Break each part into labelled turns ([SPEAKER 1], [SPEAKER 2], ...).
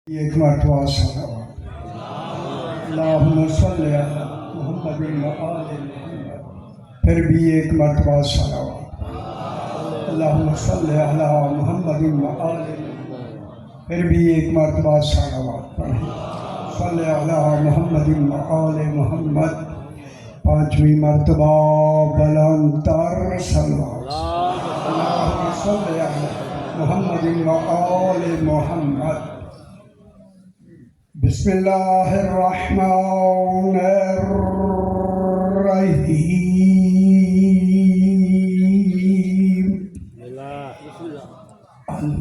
[SPEAKER 1] ایک مرتبہ صلوات اللہم صلی علی محمد و آل محمد، پھر بھی ایک مرتبہ صلوات اللہم صلی علی محمد و آل محمد، پھر بھی ایک مرتبہ صلوات صلی علی محمد و آل محمد، پانچویں مرتبہ بلند تر صلوات اللہم صلی علی محمد و آل محمد۔ بسم اللہ الرحمن الرحیم،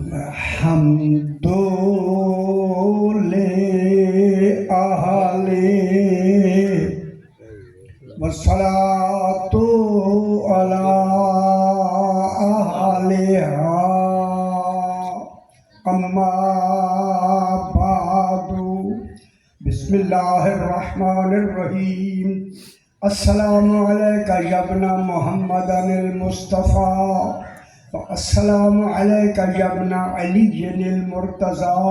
[SPEAKER 1] الحمد للہ والصلاة علی اہلہا، اما بعد، بسم اللہ الرحمن الرحیم۔ السلام علیکہ یا ابن محمد المصطفیٰ، والسلام علیکہ یا ابن علی المرتضیٰ،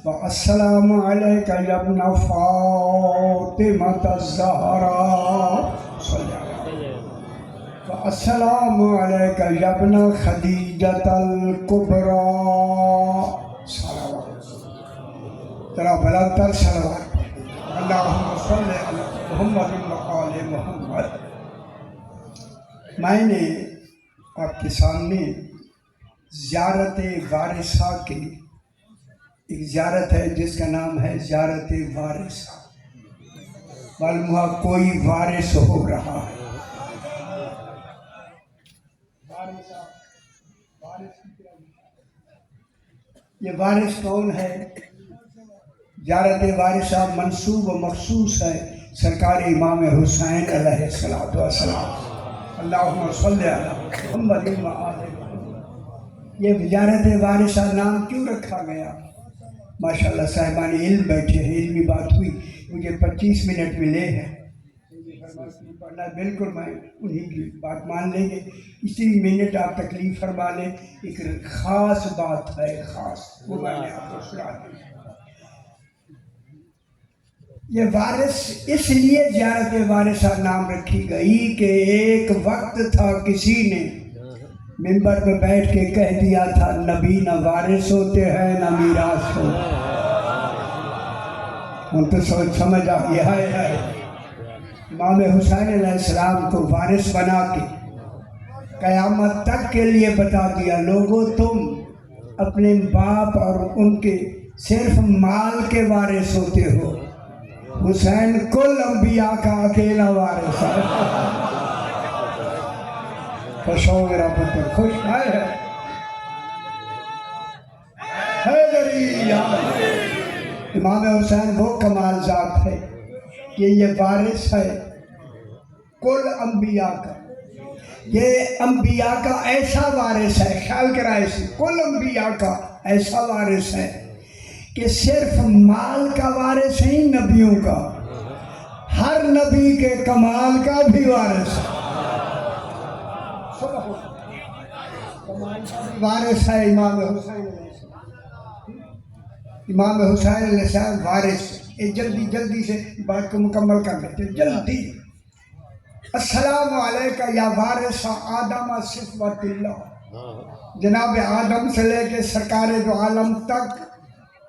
[SPEAKER 1] والسلام علیکہ یا ابن فاطمۃ الزہراء، والسلام علیکہ یا ابن خدیجۃ الکبریٰ۔ ذرا بلند تر صلوات اللہم صلی علی محمد و آل محمد۔ میں نے آپ کے سامنے زیارت وارثہ کی ایک زیارت ہے جس کا نام ہے زیارت وارثہ۔ معلوم ہوا کوئی وارث ہو رہا ہے۔ یہ وارث کون ہے؟ زیارت وارثہ منسوب و مخصوص ہے سرکار امام حسین علیہ السلام۔ اللہم صلی علی محمد و آل محمد۔ یہ زیارت وارثہ نام کیوں رکھا گیا؟ ماشاءاللہ صاحبان علم بیٹھے ہیں، علمی بات ہوئی، مجھے 25 منٹ ملے ہیں پڑھنا، بالکل میں انہی کی بات مان لیں گے، اسی منٹ آپ تکلیف فرما لیں۔ ایک خاص بات ہے، خاص، وہ میں نے آپ کو سنا دی۔ یہ وارث اس لیے زیارت وارثہ نام رکھی گئی کہ ایک وقت تھا کسی نے منبر پہ بیٹھ کے کہہ دیا تھا نبی نہ وارث ہوتے ہیں نہ میراث ہوتے ہیں۔ ان تو سوچ سمجھ آ گیا ہے امام حسین علیہ السلام کو وارث بنا کے قیامت تک کے لیے بتا دیا، لوگوں تم اپنے باپ اور ان کے صرف مال کے وارث ہوتے ہو، حسین کل انبیاء کا اکیلا وارث ہے۔ خوش ہو میرا پتر، خوش ہے امام حسین وہ کمال ذات ہے کہ یہ وارث ہے کل انبیاء کا۔ یہ انبیاء کا ایسا وارث ہے، خیال کرائے سے، کل انبیاء کا ایسا وارث ہے کہ صرف مال کا وارث نہیں، نبیوں کا، ہر نبی کے کمال کا بھی وارث ہے۔ وارث ہے امام حسین علیہ السلام۔ امام حسین علیہ السلام وارث۔ جلدی سے بات کو مکمل کر لیتے جلدی۔ السلام علیکہ یا وارث آدم صفوت اللہ، جناب آدم سے لے کے سرکار دو عالم تک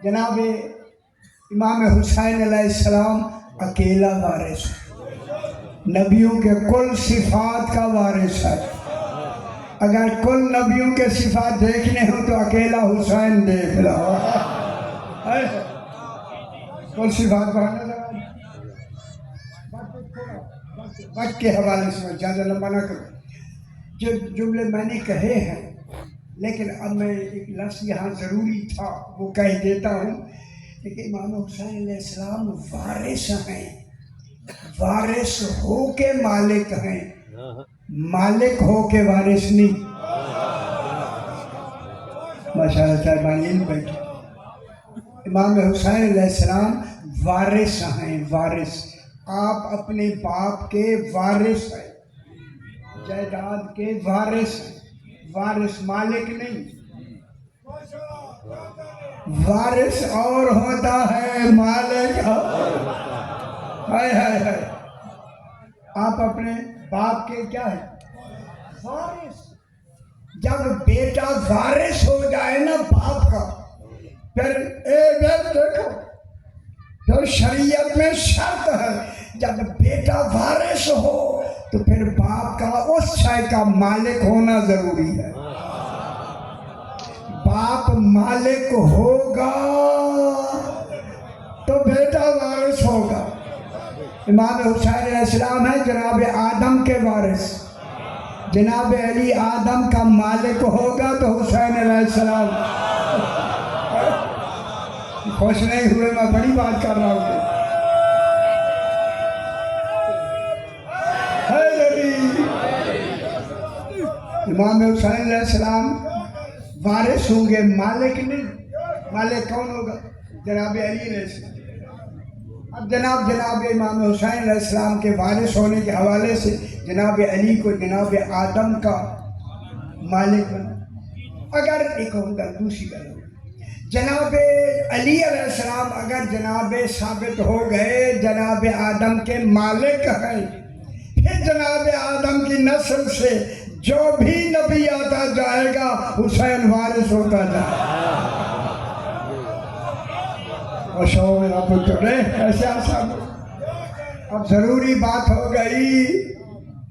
[SPEAKER 1] جناب امام حسین علیہ السلام اکیلا وارث ہے، نبیوں کے کل صفات کا وارث ہے۔ اگر کل نبیوں کے صفات دیکھنے ہو تو اکیلا حسین دیکھ لو۔ کل صفات پڑھنے لگا، وقت کے حوالے سے زیادہ لمبا نہ کرو، جو جملے میں نے کہے ہیں، لیکن اب میں ایک لفظ یہاں ضروری تھا وہ کہہ دیتا ہوں کہ امام حسین علیہ السلام وارث ہیں، وارث ہو کے مالک ہیں، مالک ہو کے وارث نہیں۔ ماشاءاللہ صاحبان علم بیٹھے، امام حسین علیہ السلام وارث ہیں، وارث۔ آپ اپنے باپ کے وارث ہیں، جائیداد کے وارث ہیں، وارث مالک نہیں۔ وارث اور ہوتا ہے مالک ہائے ہائے ہائے. آپ اپنے باپ کے کیا ہے؟ وارث. جب بیٹا وارث ہو جائے نا باپ کا، پھر دیکھو تو شریعت میں شرط ہے جب بیٹا وارث ہو تو پھر باپ کا اس شے کا مالک ہونا ضروری ہے. باپ مالک ہوگا تو بیٹا وارث ہوگا. امام حسین علیہ السلام ہے جناب آدم کے وارث. جناب علی آدم کا مالک ہوگا تو حسین علیہ السلام. خوش نہیں ہوئے؟ میں بڑی بات کر رہا ہوں. امام حسین علیہ السلام وارث ہوں گے، مالک نہیں. مالک کون ہوگا؟ جناب علی علیہ السلام. اب جناب امام حسین علیہ السلام کے وارث ہونے کے حوالے سے جناب علی کو جناب آدم کا مالک بنا. اگر ایک ہوگا دوسری گل، جناب علی علیہ السلام اگر جناب ثابت ہو گئے جناب آدم کے مالک ہیں، پھر جناب آدم کی نسل سے جو بھی نبی آتا جائے گا حسین وارث ہوتا جائے گا. میرا پتر ایسے آسان. اب ضروری بات ہو گئی،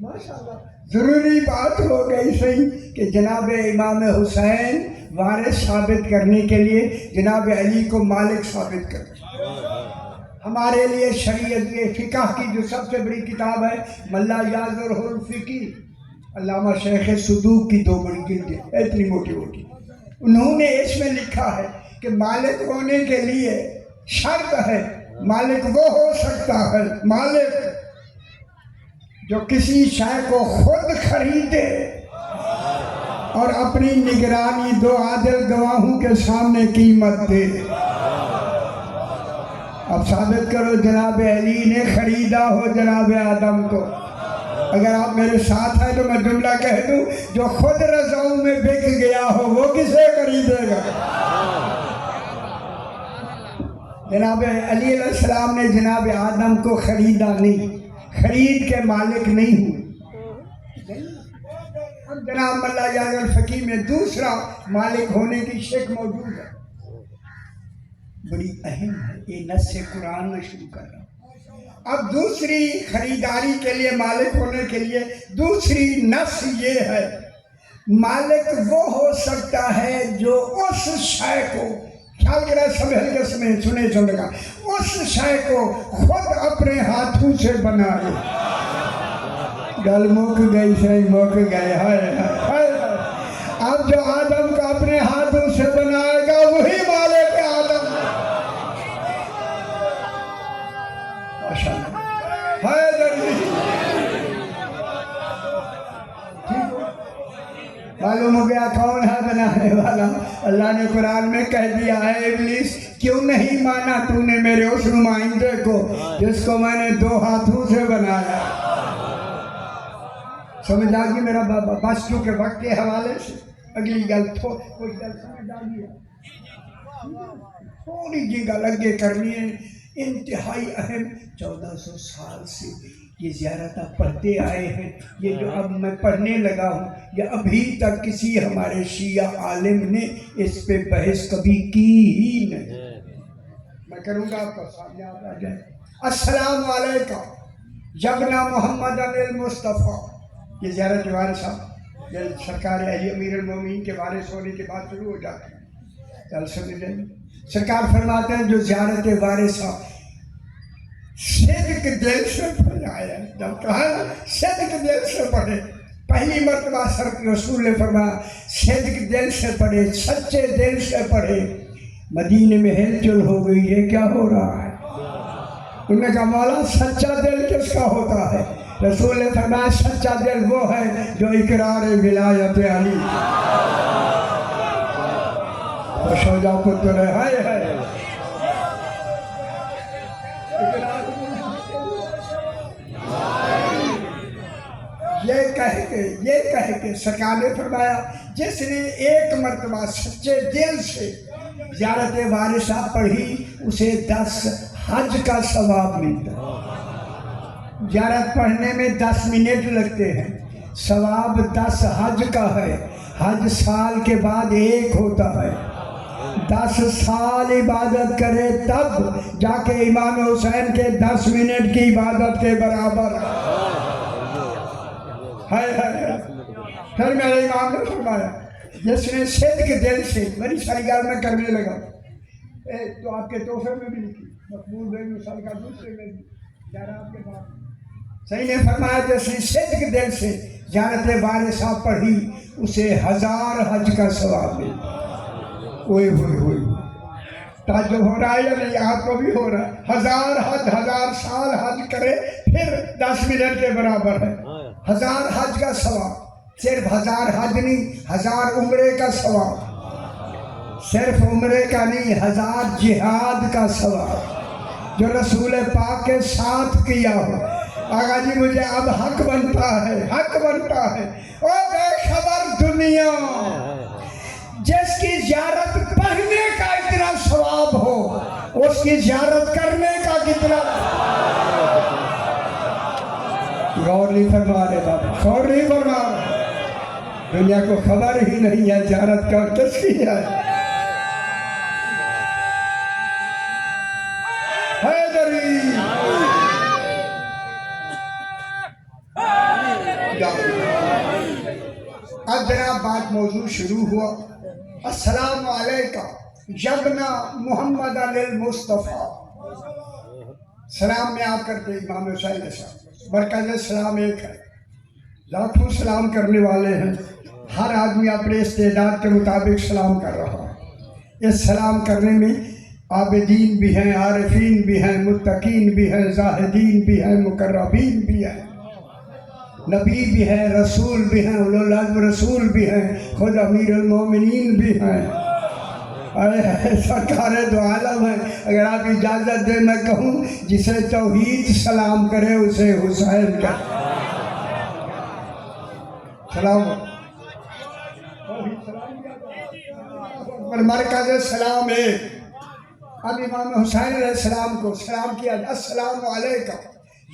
[SPEAKER 1] ماشاءاللہ ضروری بات ہو گئی صحیح کہ جناب امام حسین وارث ثابت کرنے کے لیے جناب علی کو مالک ثابت کر. ہمارے لیے شریعت کے فقہ کی جو سب سے بڑی کتاب ہے ملا یازر الفقی، علامہ شیخ صدوق کی 2 بڑی کتابیں اتنی موٹی موٹی، انہوں نے اس میں لکھا ہے کہ مالک ہونے کے لیے شرط ہے مالک وہ ہو سکتا ہے مالک جو کسی شے کو خود خریدے اور اپنی نگرانی 2 عادل گواہوں کے سامنے قیمت دے. اب ثابت کرو جناب علی نے خریدا ہو جناب آدم کو. اگر آپ میرے ساتھ ہیں تو میں جملہ کہہ دوں، جو خود رضاؤں میں بک گیا ہو وہ کسے خریدے گا؟ جناب علی علیہ السلام نے جناب آدم کو خریدا نہیں، خرید کے مالک نہیں ہوئے. اب جناب ملا یازر الفقی میں دوسرا مالک ہونے کی شک موجود ہے، بڑی اہم ہے. یہ نص قرآن میں شروع کر رہا ہوں. اب دوسری خریداری کے لیے مالک ہونے کے لیے دوسری نص یہ ہے مالک وہ ہو سکتا ہے جو اس شے کو خیال کرے سنے گا اس شے کو خود اپنے ہاتھوں سے بنائے. گل مک گئی صحیح مک گئے. اب جو آدم کا اپنے ہاتھوں سے بنائے گا وہی مالک آدم. معلوم ہو گیا کون ہے بنانے والا. اللہ نے قرآن میں کہہ دیا ہے ابلیس کیوں نہیں مانا تو نے میرے اس نمائندے کو جس کو میں نے 2 ہاتھوں سے بنایا. سمجھ آ گئی میرا بابا؟ بس چونکہ وقت کے حوالے سے اگلی گل کچھ گل سمجھ آ گئی، تھوڑی جی گل اگے کرنی ہے. انتہائی اہم 1400 سال سے یہ زیارتیں پڑھتے آئے ہیں. یہ جو اب میں پڑھنے لگا ہوں یہ ابھی تک کسی ہمارے شیعہ عالم نے اس پہ بحث کبھی کی ہی نہیں. میں کروں گا آپ کو سامنے آ جائے. السلام علیکم یبنا محمد المصطفیٰ. یہ زیارت وارث صاحب جب سرکار علی امیر المومنین کے وارث ہونے کے بعد شروع ہو جاتے ہیں. چل سمجھ جائیں. سرکار فرماتے ہیں جو زیارت وارث صاحب صدق دل سے پڑھایا، جب کہا صدق دل سے پڑھے، پہلی مرتبہ رسول نے فرمایا صدق دل سے پڑھے، سچے دل سے پڑھے. مدینے میں ہلچل ہو گئی، یہ کیا ہو رہا ہے؟ انہوں نے کہا مولا سچا دل کس کا ہوتا ہے؟ رسول نے فرمایا سچا دل وہ ہے جو اقرار ولایت علی. خوش ہو جاؤ پتر ہے. یہ کہہ کے سرکار نے فرمایا جس نے ایک مرتبہ سچے دل سے زیارت وارثہ پڑھی اسے 10 حج کا ثواب ملتا ہے۔ زیارت پڑھنے میں 10 منٹ لگتے ہیں، ثواب 10 حج کا ہے۔ حج سال کے بعد ایک ہوتا ہے، 10 سال عبادت کرے تب جا کے امام حسین کے 10 منٹ کی عبادت کے برابر ہے۔ پھر میرے امام نے فرمایا جس نے صدق دل سے، بڑی ساری گال میں کرنے لگا تو آپ کے تحفے میں بھی لکھی، مقبول بے مثال کا دوسرے میں بھی جارہ آپ کے پاس صحیح نے فرمایا جس نے صدق دل سے زیارت وارثہ پڑھی اسے 1000 حج کا ثواب ملتا۔ اوئے ہوئے ہوئے تعجب ہو رہا ہے یا نہیں؟ آپ کو بھی ہو رہا ہے؟ 1000 حج، 1000 سال حج کرے پھر 10 منٹ کے برابر ہے۔ 1000 حج کا ثواب، صرف 1000 حج نہیں، 1000 عمرے کا ثواب، صرف عمرے کا نہیں، 1000 جہاد کا ثواب جو رسول پاک کے ساتھ کیا ہو۔ آقا جی مجھے اب حق بنتا ہے، حق بنتا ہے۔ او بے خبر دنیا، جس کی زیارت پڑھنے کا اتنا ثواب ہو اس کی زیارت کرنے کا کتنا۔ غور نہیں فرما رہے بابا، غور نہیں فرما رہے۔ دنیا کو خبر ہی نہیں ہے زیارت کا کس کی ہے۔ حیدری اب جناب بات موضوع شروع ہوا۔ السلام علیکم یبنا محمد المصطفیٰ۔ سلام میں آپ کرتے امام حسین علیہ السلام، مرکز سلام ایک ہے، لاکھوں سلام کرنے والے ہیں، ہر آدمی اپنے استعداد کے مطابق سلام کر رہا ہے۔ اس سلام کرنے میں عابدین بھی ہیں، عارفین بھی ہیں، متقین بھی ہیں، زاہدین بھی ہیں، مقربین بھی ہیں، نبی بھی ہیں، رسول بھی ہیں، اولو العزم رسول بھی ہیں، خود امیر المومنین بھی ہیں، سرکار دو عالم ہیں۔ اگر آپ اجازت دیں میں کہوں جسے توحید سلام کرے اسے حسین کا سلام مرکز سلام ہے۔ اب امام حسین علیہ السلام کو سلام کیا، السلام علیکم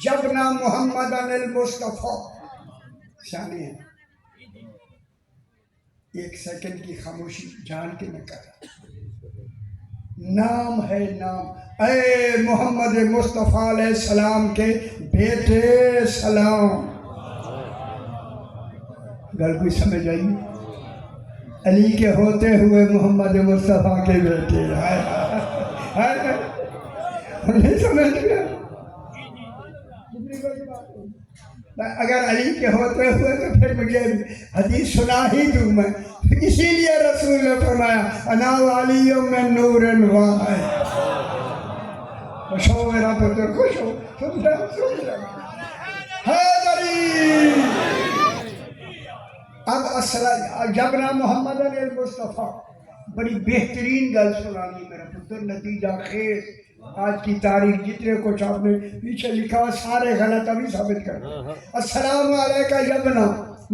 [SPEAKER 1] یبنا محمد المصطفیٰ۔ شانی ہے، ایک سیکنڈ کی خاموشی جان کے میں کہا نام ہے نام، اے محمد مصطفیٰ علیہ السلام کے بیٹے سلام۔ گل کوئی سمجھ آئی؟ علی کے ہوتے ہوئے محمد مصطفیٰ کے بیٹے، نہیں سمجھ گیا؟ اگر علی کے ہوتے ہوئے تو پھر مجھے حدیث سنا ہی دوں میں۔ اسی لیے رسول نے فرمایا انا والی من نور واحد۔ خوش ہو میرا پتر، خوش ہو، سن رہا حیدری۔ اب جبنا محمد المصطفیٰ، بڑی بہترین گل سنانی میرا پتر، نتیجہ خیز۔ آج کی تاریخ جتنے کچھ آپ نے پیچھے لکھا سارے غلط ابھی ثابت کر۔ السلام علیکہ یبنا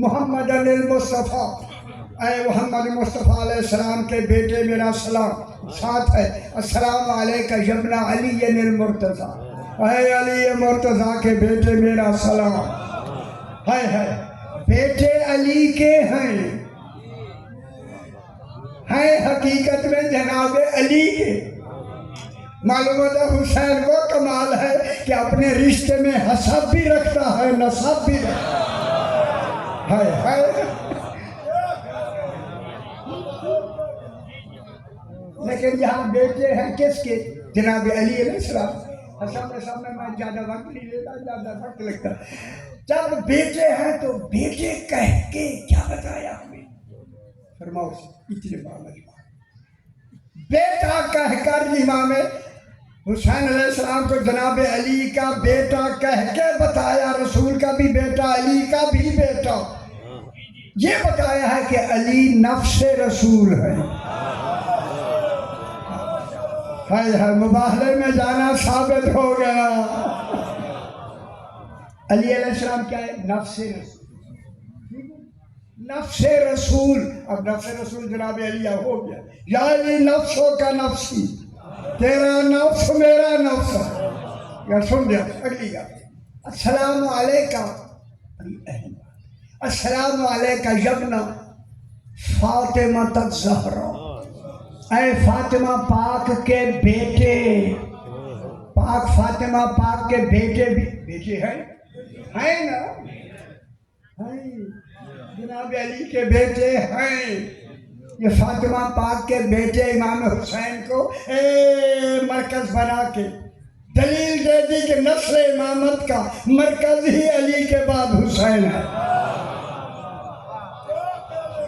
[SPEAKER 1] محمد المصطفیٰ، اے محمد مصطفیٰ علیہ السلام کے بیٹے میرا سلام۔ ساتھ ہے السلام علیکہ یبنا علی المرتضیٰ، اے علی مرتضیٰ کے بیٹے میرا سلام۔ ہے بیٹے علی کے ہیں حقیقت میں جناب علی کے۔ معلوم ہوتا حسین وہ کمال ہے کہ اپنے رشتے میں حسب بھی رکھتا ہے، نسب بھی رکھتا ہے۔ لیکن یہاں بیٹے ہیں کس کے؟ جناب علی علیہ السلام۔ حسب نسب میں میں زیادہ وقت نہیں لیتا، زیادہ وقت لگتا۔ جب بیٹے ہیں تو بیٹے کہہ کے کیا بتایا ہمیں؟ فرماؤ اتنے بار بیٹا کہہ کر امام حسین علیہ السلام کو جناب علی کا بیٹا کہہ کے بتایا، رسول کا بھی بیٹا، علی کا بھی بیٹا۔ یہ بتایا ہے کہ علی نفس رسول ہے۔ مباہلے میں جانا ثابت ہو گیا۔ علی علیہ السلام کیا ہے؟ نفس رسول، نفس رسول. اب نفس رسول جناب علی ہو گیا. یا علی نفسوں کا نفسی، تیرا نفس میرا نفس. یا سن لیا اگلی گا. السلام علیکہ، السلام علیکہ یبنا فاطمہ الزہرا، اے فاطمہ پاک کے بیٹے. پاک فاطمہ پاک کے بیٹے بھی بیٹے ہیں نا، ہیں جناب علی کے بیٹے ہیں. یہ فاطمہ پاک کے بیٹے امام حسین کو مرکز بنا کے دلیل دے دی کہ نسل امامت کا مرکز ہی علی کے بعد حسین ہے.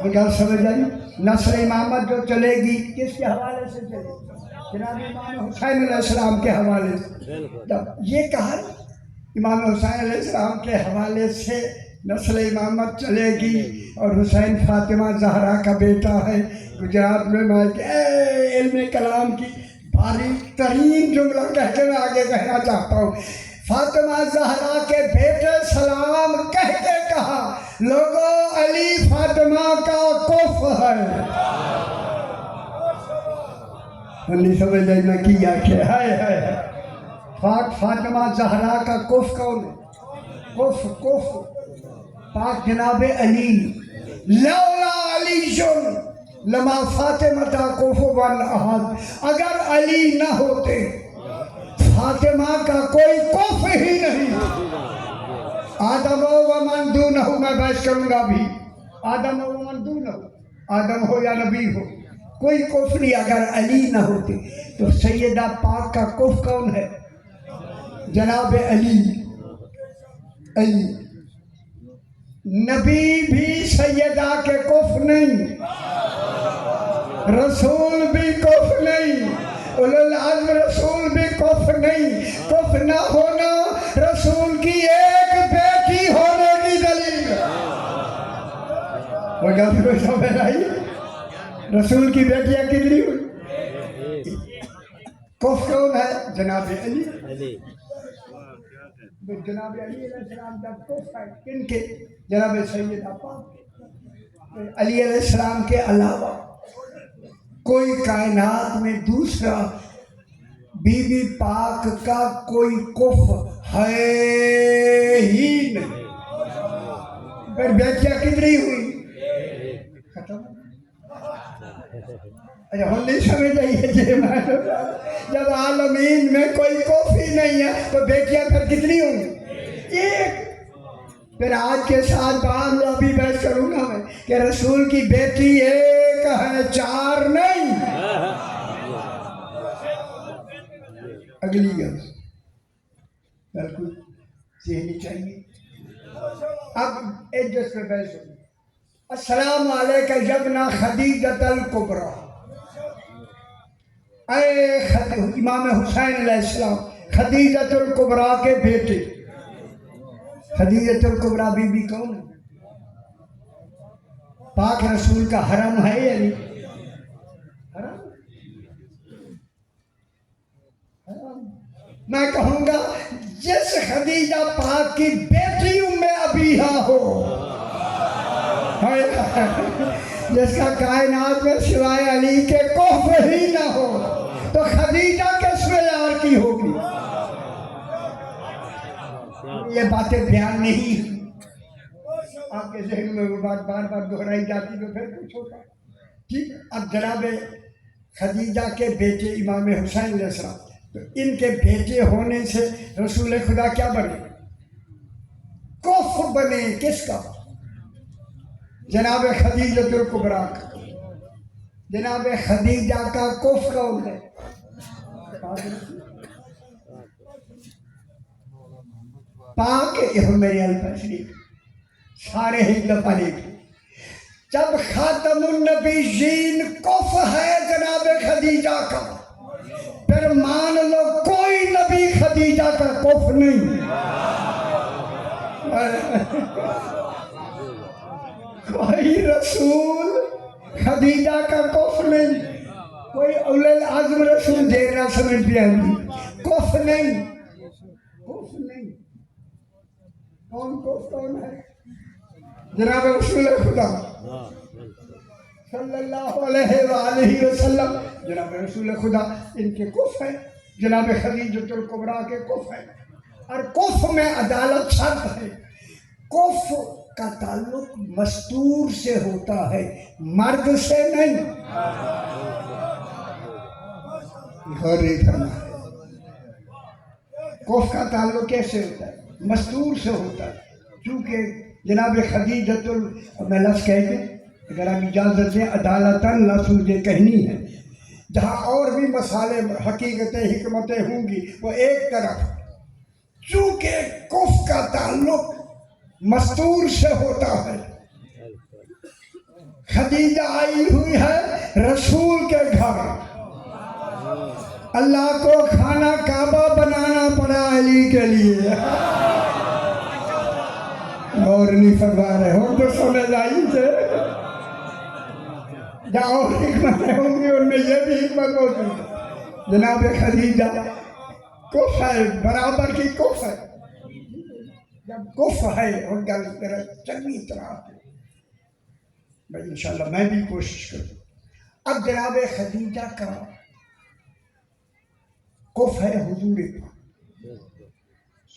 [SPEAKER 1] گل سمجھ آئی؟ نسل امامت جو چلے گی کس کے حوالے سے چلے گی؟ جناب امام حسین علیہ السلام کے حوالے سے. یہ کہا امام حسین علیہ السلام کے حوالے سے نسل امامت چلے گی، اور حسین فاطمہ زہرا کا بیٹا ہے. گجرات میں علم کلام کی باریک ترین جملہ کہہ کے میں آگے کہنا چاہتا ہوں. فاطمہ زہرا کے بیٹے سلام کہہ کے کہا، لوگوں علی فاطمہ کا کف ہے. نہیں سمجھ لیں میں کیا کہ ہے پاک فاطمہ زہرا کا کف کون ہے؟ کف پاک جناب علی. لولا علی لما فاطمہ کفوا احد، اگر علی نہ ہوتے فاطمہ کا کوئی کف ہی نہیں. آدم و من دونہ، میں بحث کروں گا بھی، آدم و من دونہ، آدم ہو یا نبی ہو، کوئی کف نہیں اگر علی نہ ہوتے. تو سیدہ پاک کا کف کون ہے؟ جناب علی. علی نبی بھی سیدہ کے کف نہیں، رسول بھی کف نہیں، اولو العزم رسول بھی کف نہیں. کف نہ ہونا رسول کی ایک بیٹی ہونے کی دلیل ہے. وہ گل کو سمجھ آئی؟ رسول کی بیٹیاں کتنی ہوئی؟ کف کون ہے؟ جناب علی. جناب علی علیہ السلام جب کف ہے کن کے؟ جناب سیدہ پاک. علی علیہ السلام کے علاوہ کوئی کائنات میں دوسرا بی بی پاک کا کوئی کف ہے ہی نہیں. پھر بیٹیاں کتنی ہوئی؟ ختم. ہم نہیں سمجھ آئیے جب عالمین میں کوئی کف ہی نہیں ہے تو بیٹیاں پھر کتنی ہوں گی؟ ایک. پھر آج کے ساتھ بعد بھی بحث کروں گا میں کہ رسول کی بیٹی ایک ہے، چار نہیں. اگلی گل بالکل ذہنی چاہیے. اب ایڈجسٹ پہ بحث ہوگی. السلام علیکہ یبنا خدیجۃ الکبریٰ، اے امام حسین علیہ السلام خدیجۃ الکبریٰ کے بیٹے. خدیجۃ الکبریٰ بی بی کون ہے؟ پاک رسول کا حرم ہے یا نہیں؟ حرم. میں کہوں گا جس خدیجہ پاک کی بیٹی ام ابیہا ہو، جس کا کائنات میں سوائے علی کے کف ہی نہ ہو، تو خدیجہ کس میں یار کی ہوگی؟ یہ باتیں بیان نہیں، آپ کے ذہن میں وہ بات بار بار دہرائی جاتی تو پھر کچھ ہوتا. ٹھیک. اب جناب خدیجہ کے بیٹے امام حسین علیہ السلام، تو ان کے بیٹے ہونے سے رسول خدا کیا بنے؟ کف بنے. کس کا؟ جناب خدیجۃ الکبریٰ کا. جناب خدیجہ کا کف کون ہے؟ پاک. یہ میرے الفاظ سارے ہی دفعہ لکھ. جب خاتم النبیین کف ہے جناب خدیجہ کا، پھر مان لو کوئی نبی خدیجہ کا کف نہیں. کوئی رسول خدیجہ کا کف نہیں، کوئی اولو العزم رسول دیر نہ سمجھ بھی آئی کف نہیں. کف نہیں. کون کف کون ہے؟ جناب رسول خدا صلی اللہ علیہ وآلہ وسلم، جناب رسول خدا ان کے کف ہے، جناب خدیجۃ الکبریٰ کے کف ہے، اور کف میں عدالت شرط ہے۔ کف کا تعلق مستور سے ہوتا ہے، مرد سے نہیں۔ غور نہیں کرنا ہے، کف کا تعلق کیسے ہوتا ہے؟ مستور سے ہوتا ہے، چونکہ جناب خدیجۃ میں لفظ کہہ دیں اگر آپ اجازت دیں، عدالتاً لفظ مجھے کہنی ہے، جہاں اور بھی مسالے حقیقتیں حکمتیں ہوں گی وہ ایک طرف، چونکہ کف کا تعلق مستور سے ہوتا ہے۔ خدیجہ آئی ہوئی ہے رسول کے گھر، اللہ کو کھانا کعبہ بنانا پڑا علی کے لیے، اور نہیں فرما رہے ہو تو سمجھ آئی تھے، جہاں اور حکمتیں ہوں گی ان میں یہ بھی حکمت ہوتی ہے۔ جناب خدیجہ کف ہے، برابر کی کف ہے، جب کف ہے اور گل چنگی طرح بھائی انشاءاللہ میں بھی کوشش کروں۔ اب جناب خدیجہ کا کف ہے حضور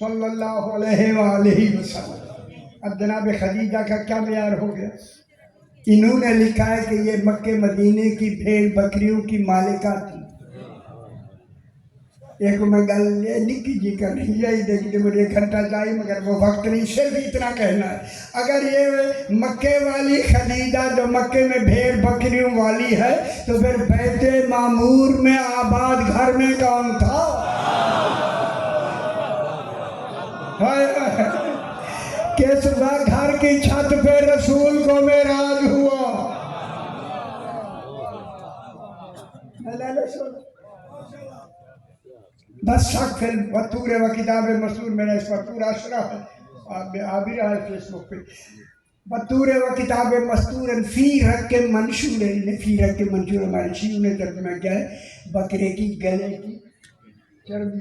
[SPEAKER 1] صلی اللہ علیہ وآلہ وسلم۔ اب جناب خدیجہ کا کیا معیار ہو گیا؟ انہوں نے لکھا ہے کہ یہ مکہ مدینے کی بھیڑ بکریوں کی مالکہ تھی۔ ایک میں گل یہ نکی جی کر رہی ہے، دیکھیے مجھے گھنٹہ چاہیے مگر وہ وقت نہیں، صرف اتنا کہنا ہے، اگر یہ مکے والی خدیجہ جو مکے میں بھیڑ بکریوں والی ہے تو پھر بیت معمور میں آباد گھر میں کون تھا؟ کس گھر کی چھت پہ رسول کو معراج ہوا؟ بس سقف البطور و کتاب مسطور، میں نے اس پر پورا شرح ہے، آ بھی رہا ہے فیس بک پہ، بطور و کتاب مسطور فی رق منشور، فی رق منشور ہمارے شیعوں نے ترجمہ کیا ہے بکرے کی گلے کی چربی،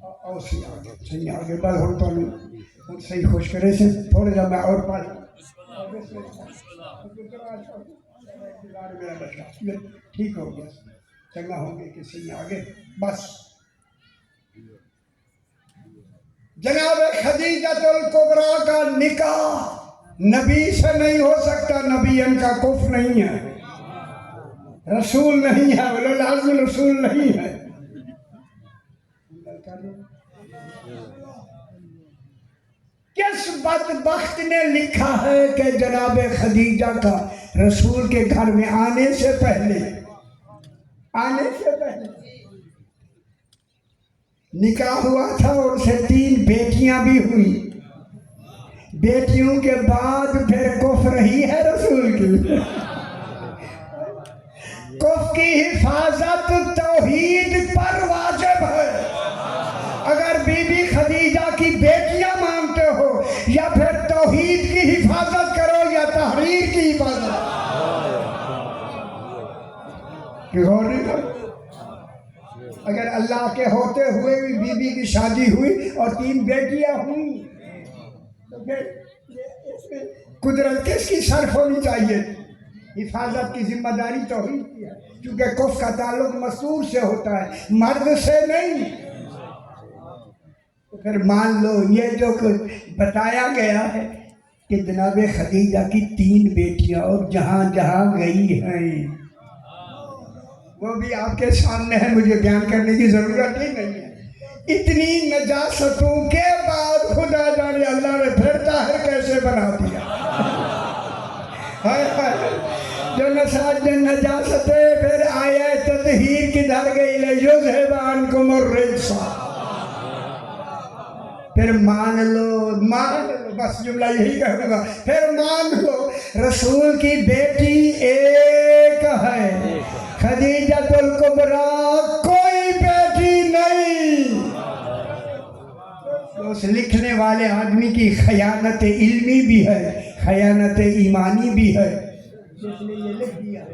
[SPEAKER 1] اور صحیح آگے بڑھ ہوتا ہوں صحیح خوش کرے سے تھوڑے جا میں اور پڑھ ٹھیک ہو گیا، چنگا ہو گیا کہ صحیح آگے بس۔ جناب خدیجۃ الکبریٰ کا نکاح نبی سے نہیں ہو سکتا، نبی ان کا کف نہیں ہے، رسول نہیں ہے، اولو العزم رسول نہیں ہے۔ کس بدبخت نے لکھا ہے کہ جناب خدیجہ کا رسول کے گھر میں آنے سے پہلے نکاح ہوا تھا اور اسے 3 بیٹیاں بھی ہوئی، بیٹیوں کے بعد پھر کف رہی ہے رسول کی۔ کف کی حفاظت توحید پر واجب ہے۔ اگر بی بی خدیجہ کی بیٹیاں مانتے ہو یا پھر توحید کی حفاظت کرو یا تحریر کی حفاظت، غور نہیں کرو۔ اگر اللہ کے ہوتے ہوئے بھی بی بی کی شادی ہوئی اور 3 بیٹیاں ہوئی تو پھر اس میں قدرت کس کی صرف ہونی چاہیے؟ حفاظت کی ذمہ داری توحید کی ہے، کیونکہ کف کا تعلق مستور سے ہوتا ہے، مرد سے نہیں۔ تو پھر مان لو یہ جو بتایا گیا ہے کہ جناب خدیجہ کی 3 بیٹیاں اور جہاں جہاں گئی ہیں وہ بھی آپ کے سامنے ہے، مجھے بیان کرنے کی ضرورت ہی نہیں ہے۔ اتنی نجاستوں کے بعد خدا جانے اللہ نے پھر طاہر کیسے بنا دیا۔ جو نجاستیں پھر آیا تطہیر کدھر گئی، لیذھب عنکم الرجس، پھر مان لو بس جملہ یہی کہوں گا، پھر مان لو رسول کی بیٹی ایک ہے، خدیجۃ الکبریٰ کوئی بیٹی نہیں۔ اس لکھنے والے آدمی کی خیانت علمی بھی ہے، خیانت ایمانی بھی ہے، اس نے یہ لکھ دیا،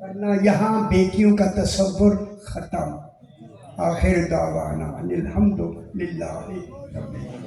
[SPEAKER 1] ورنہ یہاں بیٹیوں کا تصور ختم۔ آخر دعوانا الحمدللہ رب العالمین۔